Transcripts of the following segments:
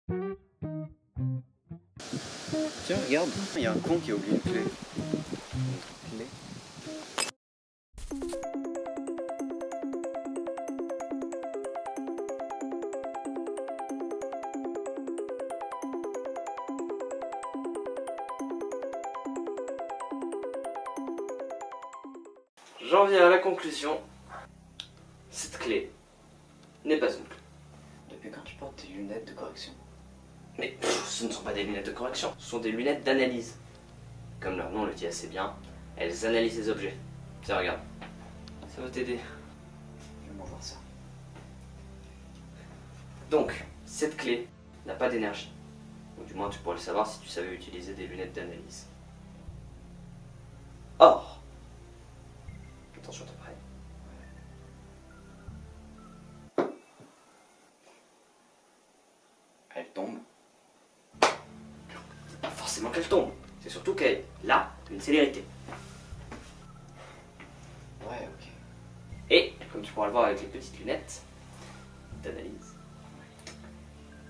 Tiens, regarde, il y a un con qui a oublié une clé. Une clé. J'en viens à la conclusion. Cette clé n'est pas une clé. Depuis quand tu portes tes lunettes de correction? Mais ce ne sont pas des lunettes de correction, ce sont des lunettes d'analyse. Comme leur nom le dit assez bien, elles analysent les objets. Tiens, regarde. Ça va t'aider. Fais-moi voir ça. Donc, cette clé n'a pas d'énergie. Ou du moins tu pourrais le savoir si tu savais utiliser des lunettes d'analyse. Or, attention, t'es prêt? Elle tombe. C'est pas forcément qu'elle tombe, c'est surtout qu'elle a une célérité. Ouais, ok. Et, comme tu pourras le voir avec les petites lunettes d'analyse,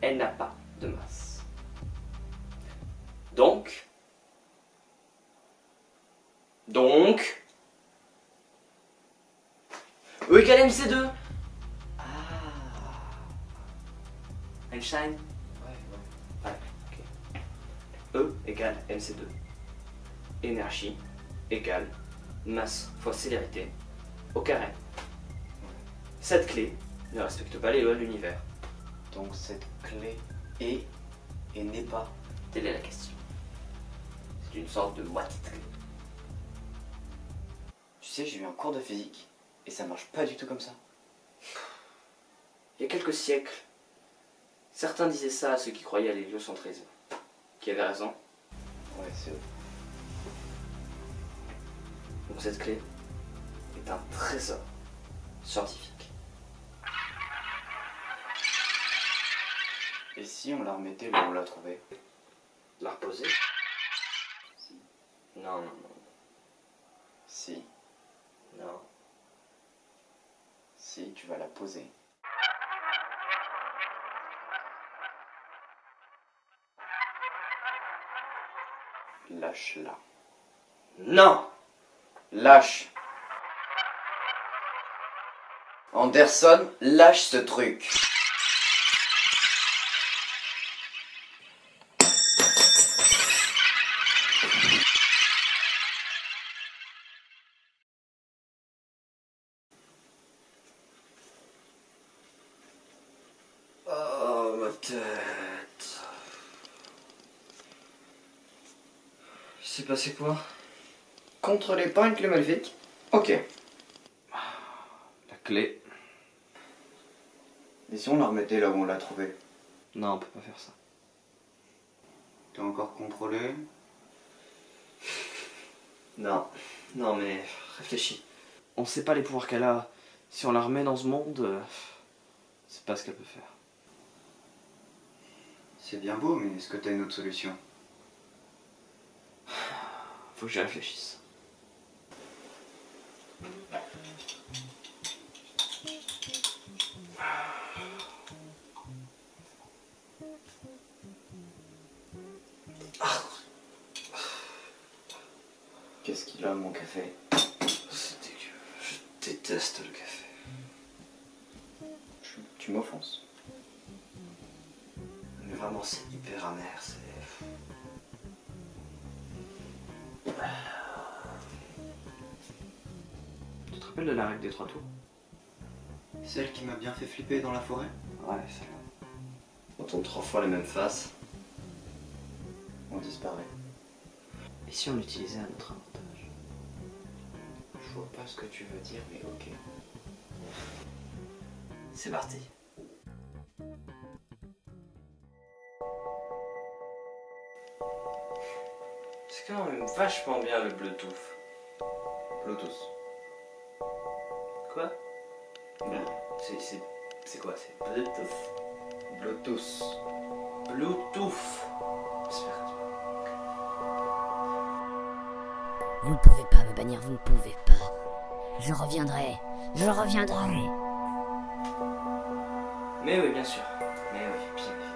elle n'a pas de masse. Donc, E égale MC2. Ah. Einstein. Ouais. Ok. E égale MC2. Énergie égale masse fois célérité au carré. Cette clé ne respecte pas les lois de l'univers. Donc cette clé est et n'est pas. Telle est la question. C'est une sorte de moitié de clé. Tu sais, j'ai eu un cours de physique et ça marche pas du tout comme ça. Il y a quelques siècles, certains disaient ça à ceux qui croyaient à l'héliocentrisme. Qui avaient raison. Ouais, c'est eux. Donc cette clé est un trésor scientifique. Et si on la remettait là où on l'a trouvée? La reposer? Si. Non. Si. Non. Si, tu vas la poser. Lâche-la. Non! Lâche. Anderson, lâche ce truc. Oh, ma tête. Il s'est passé quoi? Contrôlez pas une clé maléfique? Ok. La clé. Et si on la remettait là où on l'a trouvée? Non, on peut pas faire ça. T'as encore contrôlé? Non, mais réfléchis. On sait pas les pouvoirs qu'elle a. Si on la remet dans ce monde, c'est pas ce qu'elle peut faire. C'est bien beau, mais est-ce que t'as une autre solution? Faut que j'y réfléchisse. Qu'est-ce qu'il a, mon café? C'est dégueu. Je déteste le café. Tu m'offenses. Mais vraiment, c'est hyper amer, c'est... Tu te rappelles de la règle des 3 tours? Celle qui m'a bien fait flipper dans la forêt? Ouais, celle-là. On tourne 3 fois la même face. On disparaît. Et si on l'utilisait à notre avantage? Je vois pas ce que tu veux dire, mais ok. C'est parti. C'est quand même vachement bien le Bluetooth. Bluetooth. Quoi? C'est quoi? C'est Bluetooth. Bluetooth. Bluetooth. Vous ne pouvez pas me bannir, vous ne pouvez pas. Je reviendrai. Mais oui, bien sûr. Mais oui, bien évidemment.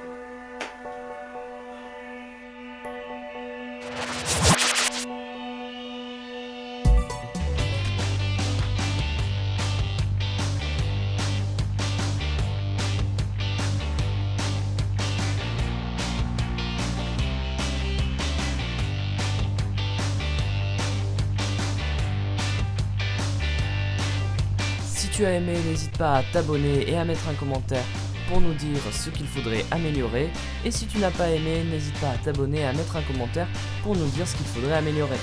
Si tu as aimé, n'hésite pas à t'abonner et à mettre un commentaire pour nous dire ce qu'il faudrait améliorer. Et si tu n'as pas aimé, n'hésite pas à t'abonner et à mettre un commentaire pour nous dire ce qu'il faudrait améliorer.